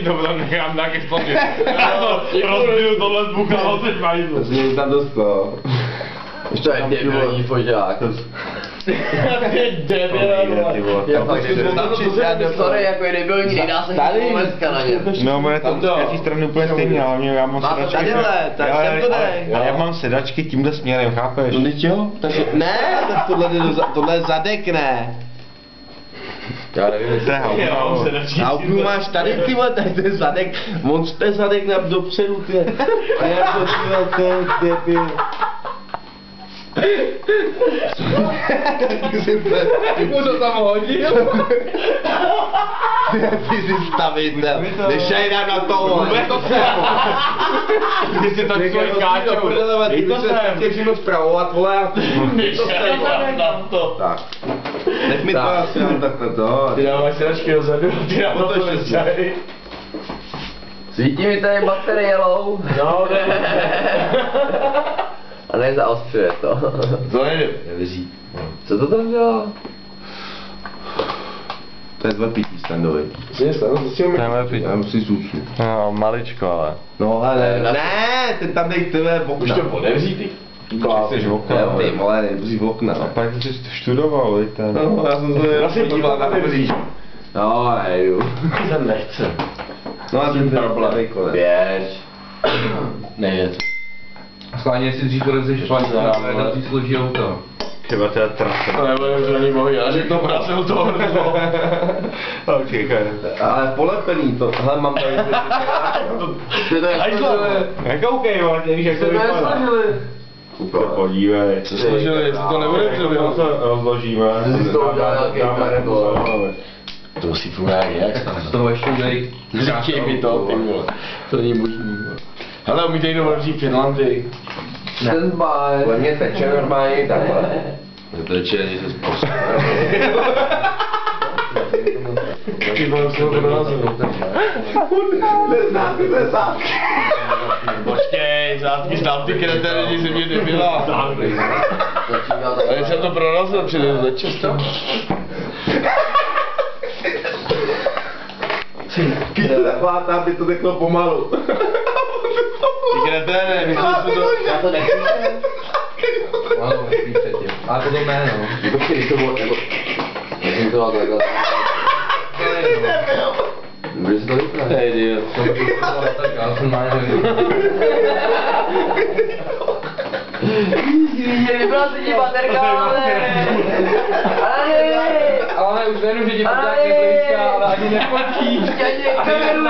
Dobro, nechám nějaké spotřeby. Rozbiju tohle zbuch a odseď majídlo. Změní tam dost. Ještě je debilní foťák. Ty debil, Sorry, jako je debilní, nedá se chytit momentka na něm. No, moje to z každé strany úplně stejně, ale já mám sedačky. Tadyhle, tak sem to dej. Já mám sedačky tímhle směrem, chápeš? No teď jo, takže ne, tak tohle je zadek, ne. Já nevím, jestli Hauptmann máš tady ty vole, tady ten zadek, monster zadek dopředu, ty. A jak to tyhle, ten debil. Mu to tam hodil? Ty jsi stavitel, nešaj nám na to, vole. Ty si tak svoj káčou. Ty se chtěl všechno zpravovat, vole, a Nešaj nám na to. tak. Nech mi to asi nám takhle to. Ty dáváš sedačky dozadu, ty nám to nešaj. Svítí mi tady baterie low. No, A nezaostřuje to. to nejde. Nevěří. Co to tam dělá? To je 2 pití standový. Já musím zůstnu. No, maličko, ale. No ale ne, ten tam dej tebe v okna. Už to podevří ty. Chceš v okna, Ty vole, nebří v okna. A pak jsi to študoval, víte. No, já jsem se Já si podíval na obří. No, nejdu. Jsem nechce. No a ten pravý konec. Běž. Nejet. Schválně si dřív odevzeš šlaňku, ale dřív složí auto. Třeba teda trasa. To nebudem, že není mohl, já řeknu prasil to hrozlo. Ok, Ale polepený to, hele mám tady... Ty to nesložili. Nekoukej, vole, víš, jak to Ty to vypadá. nesložili. Podívej. Co složili, to nebude To se rozložíme. Ty jsi to udělal nějaký kargo. To musí fungovat jak? To ještě udělej. Říkej mi to, ty vole. To není možný. Hele, umíte jít do Velcí Finlandii? Standby. Podle mě teče normálně takhle. To je černý se způsobem. Ty vole, jsem to dorazil. Neznáte se zátky. Počkej, zátky znám ty kretény, když jsem mě nebyla. Ale jsem to prorazil před začastem. Když to zaklátá, aby to teklo pomalu. Ty kretény, myslím, že to... Já to nechci. Ano, spíš předtím. Ale potom ne, no. Počkej, to bylo jako... Musím to takhle. Můžeš to vyprat. Hej, idiot. To by bylo tak, já jsem má nevím. Vybral si ti baterka, ale... Ale už nejenom, že ti potákne plička, ale ani nepotíš. Já někdo